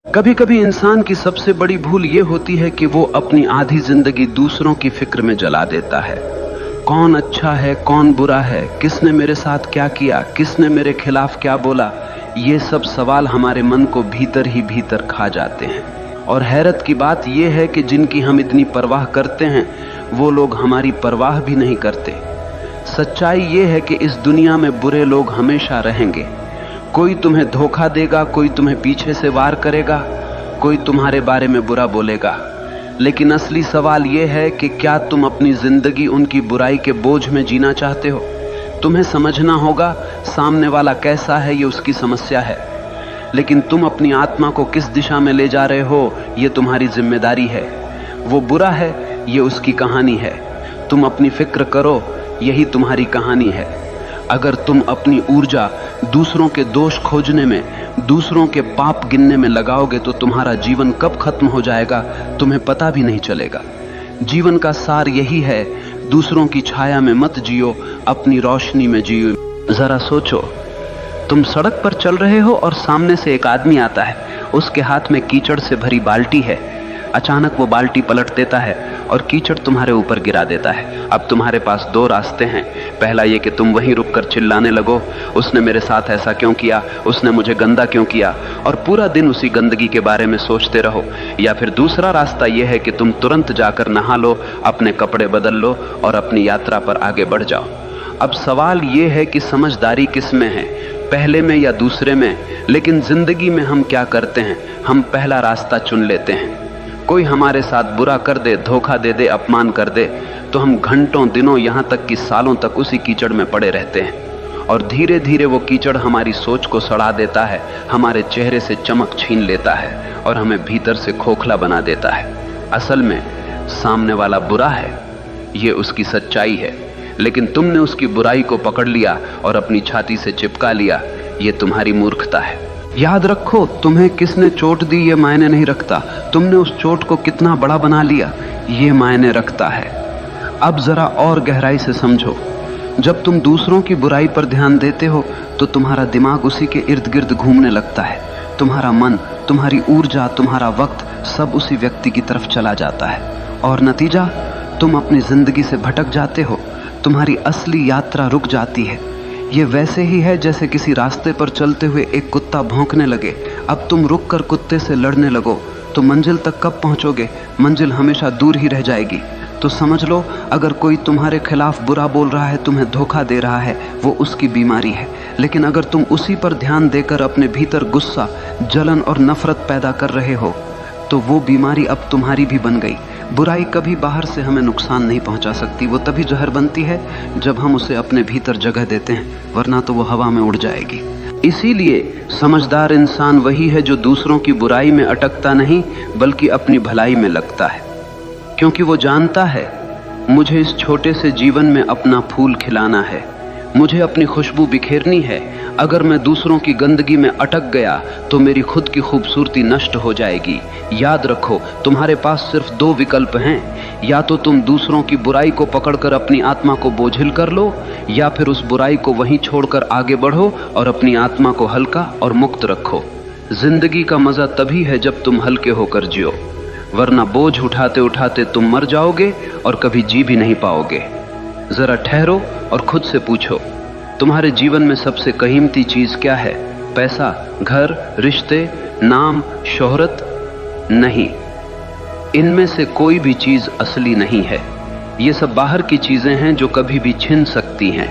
कभी कभी इंसान की सबसे बड़ी भूल ये होती है कि वो अपनी आधी जिंदगी दूसरों की फिक्र में जला देता है। कौन अच्छा है, कौन बुरा है, किसने मेरे साथ क्या किया, किसने मेरे खिलाफ क्या बोला, ये सब सवाल हमारे मन को भीतर ही भीतर खा जाते हैं। और हैरत की बात यह है कि जिनकी हम इतनी परवाह करते हैं वो लोग हमारी परवाह भी नहीं करते। सच्चाई ये है कि इस दुनिया में बुरे लोग हमेशा रहेंगे। कोई तुम्हें धोखा देगा, कोई तुम्हें पीछे से वार करेगा, कोई तुम्हारे बारे में बुरा बोलेगा। लेकिन असली सवाल यह है कि क्या तुम अपनी जिंदगी उनकी बुराई के बोझ में जीना चाहते हो? तुम्हें समझना होगा सामने वाला कैसा है, ये उसकी समस्या है, लेकिन तुम अपनी आत्मा को किस दिशा में ले जा रहे हो ये तुम्हारी जिम्मेदारी है। वो बुरा है, ये उसकी कहानी है। तुम अपनी फिक्र करो, यही तुम्हारी कहानी है। अगर तुम अपनी ऊर्जा दूसरों के दोष खोजने में, दूसरों के पाप गिनने में लगाओगे तो तुम्हारा जीवन कब खत्म हो जाएगा तुम्हें पता भी नहीं चलेगा। जीवन का सार यही है, दूसरों की छाया में मत जियो, अपनी रोशनी में जियो। जरा सोचो, तुम सड़क पर चल रहे हो और सामने से एक आदमी आता है, उसके हाथ में कीचड़ से भरी बाल्टी है। अचानक वो बाल्टी पलट देता है और कीचड़ तुम्हारे ऊपर गिरा देता है। अब तुम्हारे पास दो रास्ते हैं। पहला ये कि तुम वहीं रुककर चिल्लाने लगो, उसने मेरे साथ ऐसा क्यों किया, उसने मुझे गंदा क्यों किया, और पूरा दिन उसी गंदगी के बारे में सोचते रहो। या फिर दूसरा रास्ता यह है कि तुम तुरंत जाकर नहा लो, अपने कपड़े बदल लो और अपनी यात्रा पर आगे बढ़ जाओ। अब सवाल ये है कि समझदारी किस में है, पहले में या दूसरे में? लेकिन जिंदगी में हम क्या करते हैं, हम पहला रास्ता चुन लेते हैं। कोई हमारे साथ बुरा कर दे, धोखा दे दे, अपमान कर दे, तो हम घंटों, दिनों, यहाँ तक कि सालों तक उसी कीचड़ में पड़े रहते हैं। और धीरे धीरे वो कीचड़ हमारी सोच को सड़ा देता है, हमारे चेहरे से चमक छीन लेता है और हमें भीतर से खोखला बना देता है। असल में सामने वाला बुरा है, ये उसकी सच्चाई है, लेकिन तुमने उसकी बुराई को पकड़ लिया और अपनी छाती से चिपका लिया। ये तुम्हारी मूर्खता है। याद रखो, तुम्हें किसने चोट दी ये मायने नहीं रखता, तुमने उस चोट को कितना बड़ा बना लिया ये मायने रखता है। अब जरा और गहराई से समझो, जब तुम दूसरों की बुराई पर ध्यान देते हो तो तुम्हारा दिमाग उसी के इर्द गिर्द घूमने लगता है। तुम्हारा मन, तुम्हारी ऊर्जा, तुम्हारा वक्त सब उसी व्यक्ति की तरफ चला जाता है और नतीजा, तुम अपनी जिंदगी से भटक जाते हो। तुम्हारी असली यात्रा रुक जाती है। ये वैसे ही है जैसे किसी रास्ते पर चलते हुए एक कुत्ता भौंकने लगे। अब तुम रुक कर कुत्ते से लड़ने लगो तो मंजिल तक कब पहुंचोगे? मंजिल हमेशा दूर ही रह जाएगी। तो समझ लो, अगर कोई तुम्हारे खिलाफ बुरा बोल रहा है, तुम्हें धोखा दे रहा है, वो उसकी बीमारी है। लेकिन अगर तुम उसी पर ध्यान देकर अपने भीतर गुस्सा, जलन और नफरत पैदा कर रहे हो तो वो बीमारी अब तुम्हारी भी बन गई। बुराई कभी बाहर से हमें नुकसान नहीं पहुंचा सकती, वो तभी जहर बनती है जब हम उसे अपने भीतर जगह देते हैं, वरना तो वो हवा में उड़ जाएगी। इसीलिए समझदार इंसान वही है जो दूसरों की बुराई में अटकता नहीं बल्कि अपनी भलाई में लगता है, क्योंकि वो जानता है मुझे इस छोटे से जीवन में अपना फूल खिलाना है, मुझे अपनी खुशबू बिखेरनी है। अगर मैं दूसरों की गंदगी में अटक गया तो मेरी खुद की खूबसूरती नष्ट हो जाएगी। याद रखो, तुम्हारे पास सिर्फ दो विकल्प हैं, या तो तुम दूसरों की बुराई को पकड़कर अपनी आत्मा को बोझिल कर लो, या फिर उस बुराई को वहीं छोड़कर आगे बढ़ो और अपनी आत्मा को हल्का और मुक्त रखो। जिंदगी का मजा तभी है जब तुम हल्के होकर जियो, वरना बोझ उठाते उठाते तुम मर जाओगे और कभी जी भी नहीं पाओगे। जरा ठहरो और खुद से पूछो, तुम्हारे जीवन में सबसे कीमती चीज क्या है? पैसा, घर, रिश्ते, नाम, शोहरत? नहीं, इनमें से कोई भी चीज असली नहीं है। ये सब बाहर की चीजें हैं जो कभी भी छिन सकती हैं।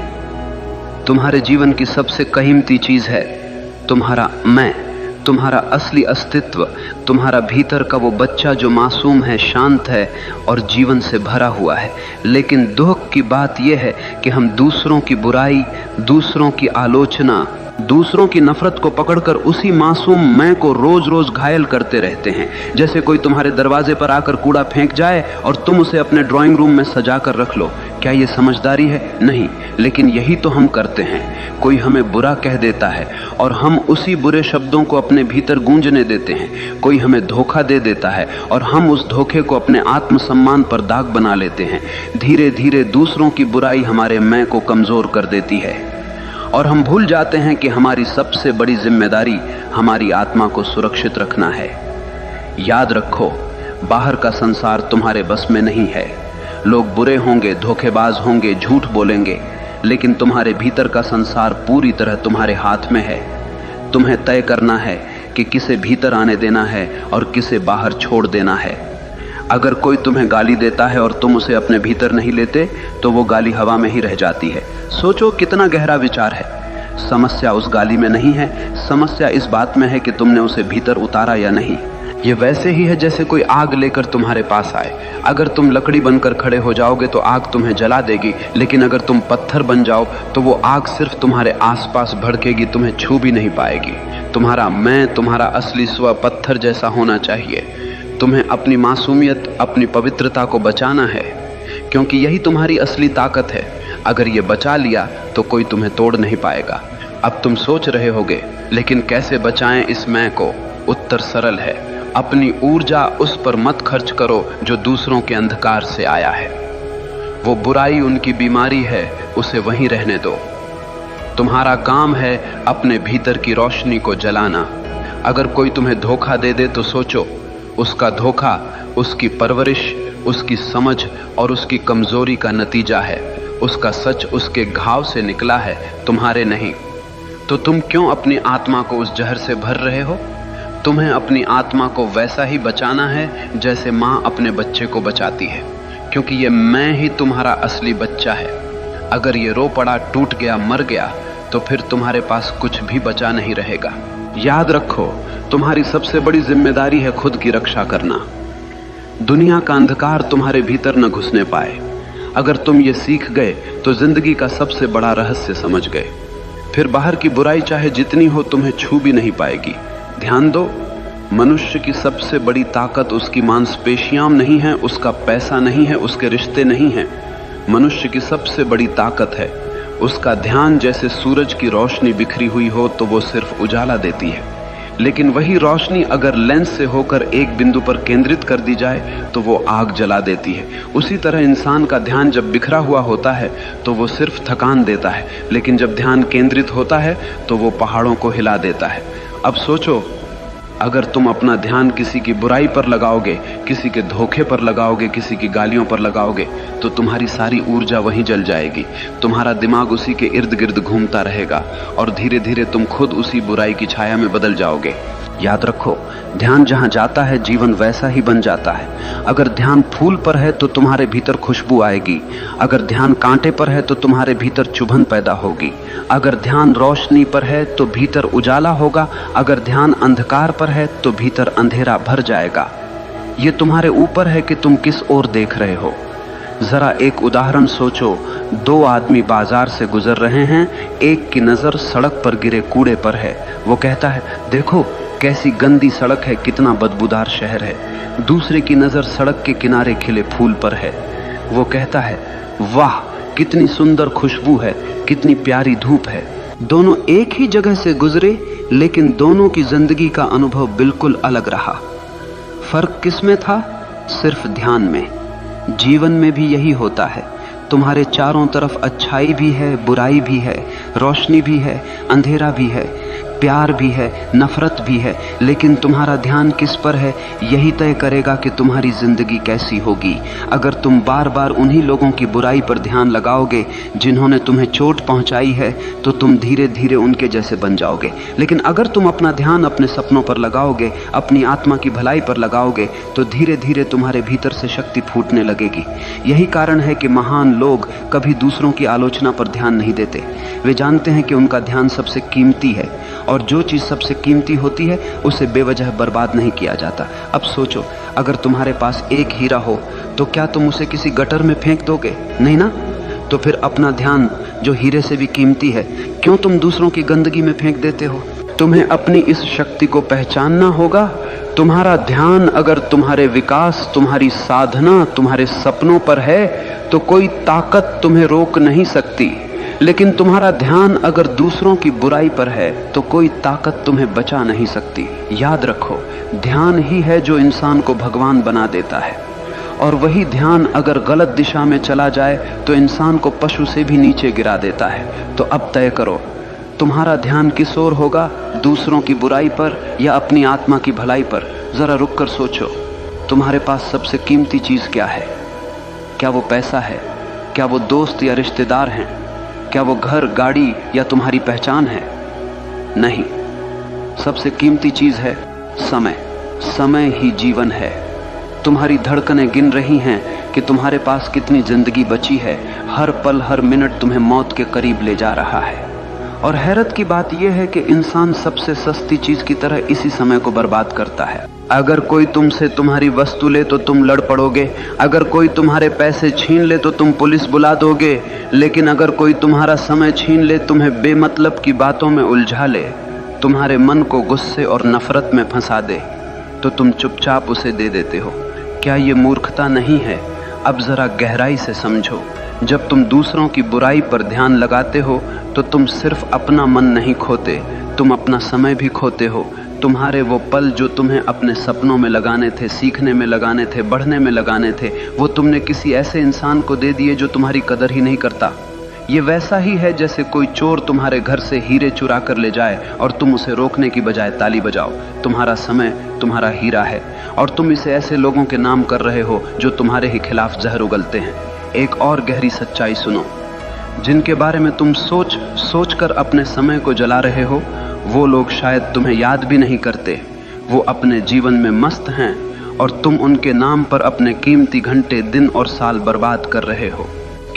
तुम्हारे जीवन की सबसे कीमती चीज है तुम्हारा मैं, तुम्हारा असली अस्तित्व, तुम्हारा भीतर का वो बच्चा जो मासूम है, शांत है और जीवन से भरा हुआ है। लेकिन दुख की बात यह है कि हम दूसरों की बुराई, दूसरों की आलोचना, दूसरों की नफरत को पकड़कर उसी मासूम मैं को रोज रोज घायल करते रहते हैं। जैसे कोई तुम्हारे दरवाजे पर आकर कूड़ा फेंक जाए और तुम उसे अपने ड्राइंग रूम में सजा कर रख लो। क्या ये समझदारी है? नहीं, लेकिन यही तो हम करते हैं। कोई हमें बुरा कह देता है और हम उसी बुरे शब्दों को अपने भीतर गूंजने देते हैं। कोई हमें धोखा दे देता है और हम उस धोखे को अपने आत्मसम्मान पर दाग बना लेते हैं। धीरे धीरे दूसरों की बुराई हमारे मैं को कमजोर कर देती है और हम भूल जाते हैं कि हमारी सबसे बड़ी जिम्मेदारी हमारी आत्मा को सुरक्षित रखना है। याद रखो, बाहर का संसार तुम्हारे बस में नहीं है। लोग बुरे होंगे, धोखेबाज होंगे, झूठ बोलेंगे, लेकिन तुम्हारे भीतर का संसार पूरी तरह तुम्हारे हाथ में है। तुम्हें तय करना है कि किसे भीतर आने देना है और किसे बाहर छोड़ देना है। अगर कोई तुम्हें गाली देता है और तुम उसे अपने भीतर नहीं लेते तो वो गाली हवा में ही रह जाती है। सोचो कितना गहरा विचार है। समस्या उस गाली में नहीं है, समस्या इस बात में है कि तुमने उसे भीतर उतारा या नहीं। ये वैसे ही है जैसे कोई आग लेकर तुम्हारे पास आए। अगर तुम लकड़ी बनकर खड़े हो जाओगे तो आग तुम्हें जला देगी, लेकिन अगर तुम पत्थर बन जाओ तो वो आग सिर्फ तुम्हारे आसपास भड़केगी, तुम्हें छू भी नहीं पाएगी। तुम्हारा मैं, तुम्हारा असली स्व पत्थर जैसा होना चाहिए। तुम्हें अपनी मासूमियत, अपनी पवित्रता को बचाना है, क्योंकि यही तुम्हारी असली ताकत है। अगर ये बचा लिया तो कोई तुम्हें तोड़ नहीं पाएगा। अब तुम सोच रहे होगे, लेकिन कैसे बचाएं इस मैं को? उत्तर सरल है, अपनी ऊर्जा उस पर मत खर्च करो जो दूसरों के अंधकार से आया है। वो बुराई उनकी बीमारी है, उसे वहीं रहने दो। तुम्हारा काम है अपने भीतर की रोशनी को जलाना। अगर कोई तुम्हें धोखा दे दे तो सोचो, उसका धोखा उसकी परवरिश, उसकी समझ और उसकी कमजोरी का नतीजा है। उसका सच उसके घाव से निकला है, तुम्हारे नहीं। तो तुम क्यों अपनी आत्मा को उस जहर से भर रहे हो? तुम्हें अपनी आत्मा को वैसा ही बचाना है जैसे माँ अपने बच्चे को बचाती है, क्योंकि ये मैं ही तुम्हारा असली बच्चा है। अगर ये रो पड़ा, टूट गया, मर गया तो फिर तुम्हारे पास कुछ भी बचा नहीं रहेगा। याद रखो, तुम्हारी सबसे बड़ी जिम्मेदारी है खुद की रक्षा करना। दुनिया का अंधकार तुम्हारे भीतर न घुसने पाए। अगर तुम ये सीख गए तो जिंदगी का सबसे बड़ा रहस्य समझ गए। फिर बाहर की बुराई चाहे जितनी हो तुम्हें छू भी नहीं पाएगी। ध्यान दो, मनुष्य की सबसे बड़ी ताकत उसकी मांसपेशियां नहीं है, उसका पैसा नहीं है, उसके रिश्ते नहीं हैं। मनुष्य की सबसे बड़ी ताकत है उसका ध्यान। जैसे सूरज की रोशनी बिखरी हुई हो तो वो सिर्फ उजाला देती है, लेकिन वही रोशनी अगर लेंस से होकर एक बिंदु पर केंद्रित कर दी जाए तो वो आग जला देती है। उसी तरह इंसान का ध्यान जब बिखरा हुआ होता है तो वो सिर्फ थकान देता है, लेकिन जब ध्यान केंद्रित होता है तो वो पहाड़ों को हिला देता है। अब सोचो, अगर तुम अपना ध्यान किसी की बुराई पर लगाओगे, किसी के धोखे पर लगाओगे, किसी की गालियों पर लगाओगे तो तुम्हारी सारी ऊर्जा वहीं जल जाएगी। तुम्हारा दिमाग उसी के इर्द गिर्द घूमता रहेगा और धीरे धीरे तुम खुद उसी बुराई की छाया में बदल जाओगे। याद रखो, ध्यान जहां जाता है जीवन वैसा ही बन जाता है। अगर ध्यान फूल पर है तो तुम्हारे भीतर खुशबू आएगी। अगर ध्यान कांटे पर है तो तुम्हारे भीतर चुभन पैदा होगी। अगर ध्यान रोशनी पर है तो भीतर उजाला होगा। अगर ध्यान अंधकार पर है तो भीतर अंधेरा भर जाएगा। ये तुम्हारे ऊपर है कि तुम किस ओर देख रहे हो। जरा एक उदाहरण सोचो, दो आदमी बाजार से गुजर रहे हैं। एक की नजर सड़क पर गिरे कूड़े पर है। वो कहता है, देखो कैसी गंदी सड़क है, कितना बदबूदार शहर है। दूसरे की नजर सड़क के किनारे खिले फूल पर है। वो कहता है, वाह कितनी सुंदर खुशबू है, कितनी प्यारी धूप है। दोनों एक ही जगह से गुजरे, लेकिन दोनों की जिंदगी का अनुभव बिल्कुल अलग रहा। फर्क किसमें था? सिर्फ ध्यान में। जीवन में भी यही होता है। तुम्हारे चारों तरफ अच्छाई भी है, बुराई भी है, रोशनी भी है, अंधेरा भी है, प्यार भी है, नफरत भी है, लेकिन तुम्हारा ध्यान किस पर है यही तय करेगा कि तुम्हारी जिंदगी कैसी होगी। अगर तुम बार बार उन्हीं लोगों की बुराई पर ध्यान लगाओगे जिन्होंने तुम्हें चोट पहुंचाई है तो तुम धीरे धीरे उनके जैसे बन जाओगे। लेकिन अगर तुम अपना ध्यान अपने सपनों पर लगाओगे, अपनी आत्मा की भलाई पर लगाओगे, तो धीरे धीरे तुम्हारे भीतर से शक्ति फूटने लगेगी। यही कारण है कि महान लोग कभी दूसरों की आलोचना पर ध्यान नहीं देते। वे जानते हैं कि उनका ध्यान सबसे कीमती है, और जो चीज सबसे कीमती होती है उसे बेवजह बर्बाद नहीं किया जाता। अब सोचो, अगर तुम्हारे पास एक हीरा हो तो क्या तुम उसे किसी गटर में फेंक दोगे? नहीं ना। तो फिर अपना ध्यान जो हीरे से भी कीमती है, क्यों तुम दूसरों की गंदगी में फेंक देते हो? तुम्हें अपनी इस शक्ति को पहचानना होगा। तुम्हारा ध्यान अगर तुम्हारे विकास, तुम्हारी साधना, तुम्हारे सपनों पर है तो कोई ताकत तुम्हें रोक नहीं सकती। लेकिन तुम्हारा ध्यान अगर दूसरों की बुराई पर है तो कोई ताकत तुम्हें बचा नहीं सकती। याद रखो, ध्यान ही है जो इंसान को भगवान बना देता है, और वही ध्यान अगर गलत दिशा में चला जाए तो इंसान को पशु से भी नीचे गिरा देता है। तो अब तय करो, तुम्हारा ध्यान किस ओर होगा, दूसरों की बुराई पर या अपनी आत्मा की भलाई पर? जरा रुक कर सोचो, तुम्हारे पास सबसे कीमती चीज क्या है? क्या वो पैसा है? क्या वो दोस्त या रिश्तेदार हैं? क्या वो घर, गाड़ी या तुम्हारी पहचान है? नहीं, सबसे कीमती चीज है समय। समय ही जीवन है। तुम्हारी धड़कनें गिन रही हैं कि तुम्हारे पास कितनी जिंदगी बची है। हर पल, हर मिनट तुम्हें मौत के करीब ले जा रहा है। और हैरत की बात यह है कि इंसान सबसे सस्ती चीज की तरह इसी समय को बर्बाद करता है। अगर कोई तुमसे तुम्हारी वस्तु ले तो तुम लड़ पड़ोगे, अगर कोई तुम्हारे पैसे छीन ले तो तुम पुलिस बुला दोगे, लेकिन अगर कोई तुम्हारा समय छीन ले, तुम्हें बेमतलब की बातों में उलझा ले, तुम्हारे मन को गुस्से और नफरत में फंसा दे, तो तुम चुपचाप उसे दे देते हो। क्या ये मूर्खता नहीं है? अब जरा गहराई से समझो। जब तुम दूसरों की बुराई पर ध्यान लगाते हो तो तुम सिर्फ अपना मन नहीं खोते, तुम अपना समय भी खोते हो। तुम्हारे वो पल जो तुम्हें अपने सपनों में लगाने थे, सीखने में लगाने थे, बढ़ने में लगाने थे, वो तुमने किसी ऐसे इंसान को दे दिए जो तुम्हारी कदर ही नहीं करता। ये वैसा ही है जैसे कोई चोर तुम्हारे घर से हीरे चुरा कर ले जाए और तुम उसे रोकने की बजाय ताली बजाओ। तुम्हारा समय तुम्हारा हीरा है और तुम इसे ऐसे लोगों के नाम कर रहे हो जो तुम्हारे ही खिलाफ जहर उगलते हैं। एक और गहरी सच्चाई सुनो, जिनके बारे में तुम सोच कर अपने समय को जला रहे हो, वो लोग शायद तुम्हें याद भी नहीं करते। वो अपने जीवन में मस्त हैं और तुम उनके नाम पर अपने कीमती घंटे, दिन और साल बर्बाद कर रहे हो।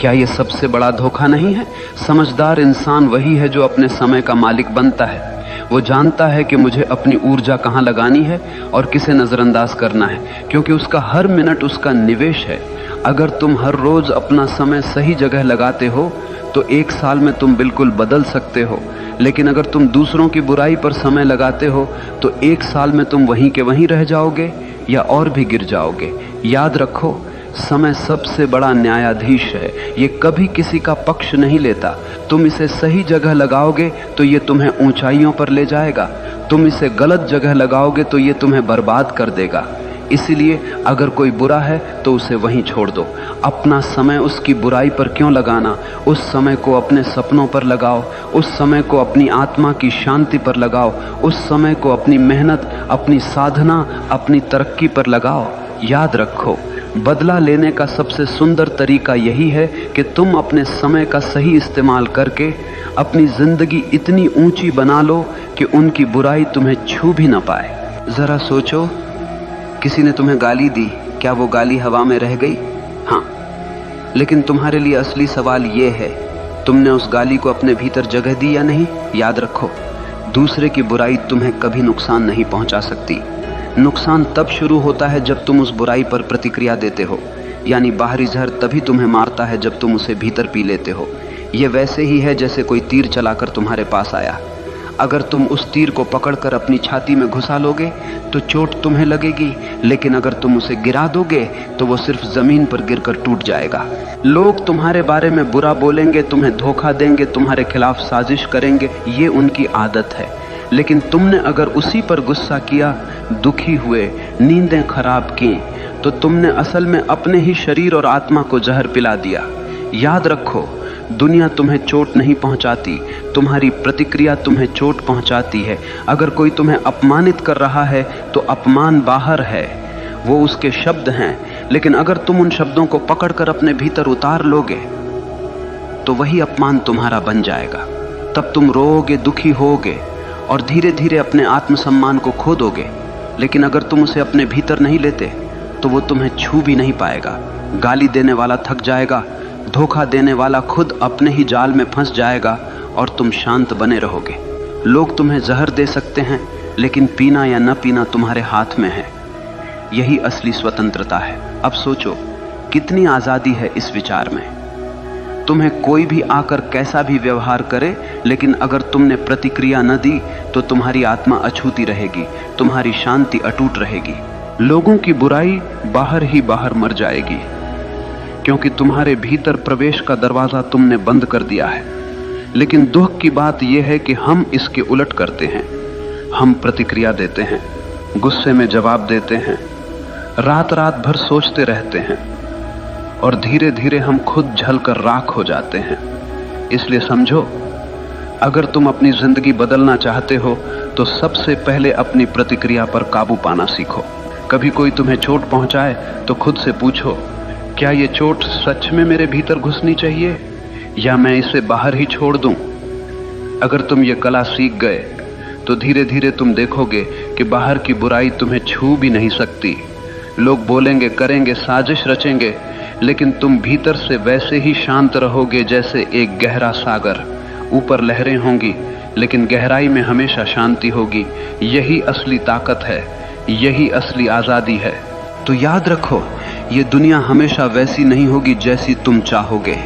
क्या ये सबसे बड़ा धोखा नहीं है? समझदार इंसान वही है जो अपने समय का मालिक बनता है। वो जानता है कि मुझे अपनी ऊर्जा कहाँ लगानी है और किसे नजरअंदाज करना है, क्योंकि उसका हर मिनट उसका निवेश है। अगर तुम हर रोज अपना समय सही जगह लगाते हो तो एक साल में तुम बिल्कुल बदल सकते हो, लेकिन अगर तुम दूसरों की बुराई पर समय लगाते हो तो एक साल में तुम वहीं के वहीं रह जाओगे या और भी गिर जाओगे। याद रखो, समय सबसे बड़ा न्यायाधीश है। ये कभी किसी का पक्ष नहीं लेता। तुम इसे सही जगह लगाओगे तो ये तुम्हें ऊंचाइयों पर ले जाएगा, तुम इसे गलत जगह लगाओगे तो ये तुम्हें बर्बाद कर देगा। इसलिए अगर कोई बुरा है तो उसे वहीं छोड़ दो। अपना समय उसकी बुराई पर क्यों लगाना? उस समय को अपने सपनों पर लगाओ, उस समय को अपनी आत्मा की शांति पर लगाओ, उस समय को अपनी मेहनत, अपनी साधना, अपनी तरक्की पर लगाओ। याद रखो, बदला लेने का सबसे सुंदर तरीका यही है कि तुम अपने समय का सही इस्तेमाल करके अपनी जिंदगी इतनी ऊंची बना लो कि उनकी बुराई तुम्हें छू भी ना पाए। जरा सोचो, किसी ने तुम्हें गाली दी, क्या वो गाली हवा में रह गई? हाँ, लेकिन तुम्हारे लिए असली सवाल ये है, तुमने उस गाली को अपने भीतर जगह दी या नहीं? याद रखो, दूसरे की बुराई तुम्हें कभी नुकसान नहीं पहुंचा सकती। नुकसान तब शुरू होता है जब तुम उस बुराई पर प्रतिक्रिया देते हो, यानी बाहरी जहर तभी तुम्हें मारता है जब तुम उसे भीतर पी लेते हो। यह वैसे ही है जैसे कोई तीर चलाकर तुम्हारे पास आया। अगर तुम उस तीर को पकड़कर अपनी छाती में घुसा लोगे तो चोट तुम्हें लगेगी, लेकिन अगर तुम उसे गिरा दोगे तो वो सिर्फ जमीन पर गिरकर टूट जाएगा। लोग तुम्हारे बारे में बुरा बोलेंगे, तुम्हें धोखा देंगे, तुम्हारे खिलाफ साजिश करेंगे, ये उनकी आदत है। लेकिन तुमने अगर उसी पर गुस्सा किया, दुखी हुए, नींदें खराब की, तो तुमने असल में अपने ही शरीर और आत्मा को जहर पिला दिया। याद रखो, दुनिया तुम्हें चोट नहीं पहुंचाती, तुम्हारी प्रतिक्रिया तुम्हें चोट पहुंचाती है। अगर कोई तुम्हें अपमानित कर रहा है तो अपमान बाहर है, वो उसके शब्द हैं, लेकिन अगर तुम उन शब्दों को पकड़कर अपने भीतर उतार लोगे तो वही अपमान तुम्हारा बन जाएगा। तब तुम रोओगे, दुखी होगे और धीरे धीरे अपने आत्मसम्मान को खो दोगे। लेकिन अगर तुम उसे अपने भीतर नहीं लेते तो वो तुम्हें छू भी नहीं पाएगा। गाली देने वाला थक जाएगा, धोखा देने वाला खुद अपने ही जाल में फंस जाएगा और तुम शांत बने रहोगे। लोग तुम्हें जहर दे सकते हैं, लेकिन पीना या न पीना तुम्हारे हाथ में है। यही असली स्वतंत्रता है। अब सोचो, कितनी आजादी है इस विचार में। तुम्हें कोई भी आकर कैसा भी व्यवहार करे, लेकिन अगर तुमने प्रतिक्रिया न दी तो तुम्हारी आत्मा अछूती रहेगी, तुम्हारी शांति अटूट रहेगी। लोगों की बुराई बाहर ही बाहर मर जाएगी, क्योंकि तुम्हारे भीतर प्रवेश का दरवाजा तुमने बंद कर दिया है। लेकिन दुख की बात यह है कि हम इसके उलट करते हैं। हम प्रतिक्रिया देते हैं, गुस्से में जवाब देते हैं, रात रात भर सोचते रहते हैं और धीरे धीरे हम खुद जलकर राख हो जाते हैं। इसलिए समझो, अगर तुम अपनी जिंदगी बदलना चाहते हो तो सबसे पहले अपनी प्रतिक्रिया पर काबू पाना सीखो। कभी कोई तुम्हें चोट पहुंचाए तो खुद से पूछो, क्या ये चोट सच में मेरे भीतर घुसनी चाहिए या मैं इसे बाहर ही छोड़ दूं? अगर तुम ये कला सीख गए तो धीरे धीरे तुम देखोगे कि बाहर की बुराई तुम्हें छू भी नहीं सकती। लोग बोलेंगे, करेंगे, साजिश रचेंगे, लेकिन तुम भीतर से वैसे ही शांत रहोगे जैसे एक गहरा सागर। ऊपर लहरें होंगी लेकिन गहराई में हमेशा शांति होगी। यही असली ताकत है, यही असली आजादी है। तो याद रखो, ये दुनिया हमेशा वैसी नहीं होगी जैसी तुम चाहोगे।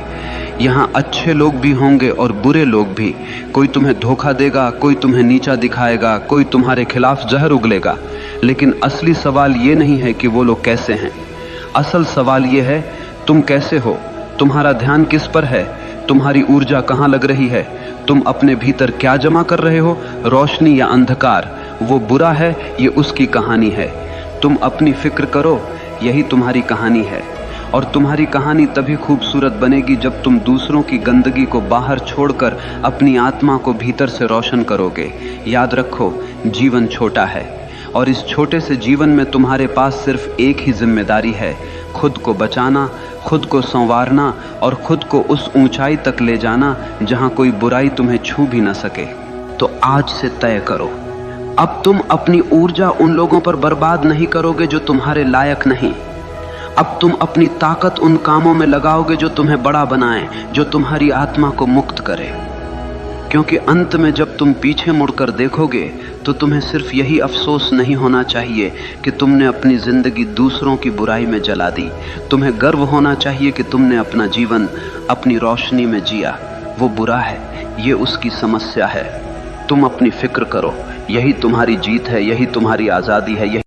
यहाँ अच्छे लोग भी होंगे और बुरे लोग भी। कोई तुम्हें धोखा देगा, कोई तुम्हें नीचा दिखाएगा, कोई तुम्हारे खिलाफ जहर उगलेगा। लेकिन असली सवाल ये नहीं है कि वो लोग कैसे हैं। असल सवाल ये है, तुम कैसे हो? तुम्हारा ध्यान किस पर है? तुम्हारी ऊर्जा कहाँ लग रही है? तुम अपने भीतर क्या जमा कर रहे हो, रोशनी या अंधकार? वो बुरा है, ये उसकी कहानी है। तुम अपनी फिक्र करो, यही तुम्हारी कहानी है। और तुम्हारी कहानी तभी खूबसूरत बनेगी जब तुम दूसरों की गंदगी को बाहर छोड़कर अपनी आत्मा को भीतर से रोशन करोगे। याद रखो, जीवन छोटा है और इस छोटे से जीवन में तुम्हारे पास सिर्फ एक ही जिम्मेदारी है, खुद को बचाना, खुद को संवारना और खुद को उस ऊंचाई तक ले जाना जहां कोई बुराई तुम्हें छू भी न सके। तो आज से तय करो, अब तुम अपनी ऊर्जा उन लोगों पर बर्बाद नहीं करोगे जो तुम्हारे लायक नहीं। अब तुम अपनी ताकत उन कामों में लगाओगे जो तुम्हें बड़ा बनाए, जो तुम्हारी आत्मा को मुक्त करे। क्योंकि अंत में जब तुम पीछे मुड़कर देखोगे तो तुम्हें सिर्फ यही अफसोस नहीं होना चाहिए कि तुमने अपनी जिंदगी दूसरों की बुराई में जला दी। तुम्हें गर्व होना चाहिए कि तुमने अपना जीवन अपनी रोशनी में जिया। वो बुरा है, ये उसकी समस्या है। तुम अपनी फिक्र करो, यही तुम्हारी जीत है, यही तुम्हारी आज़ादी है। यही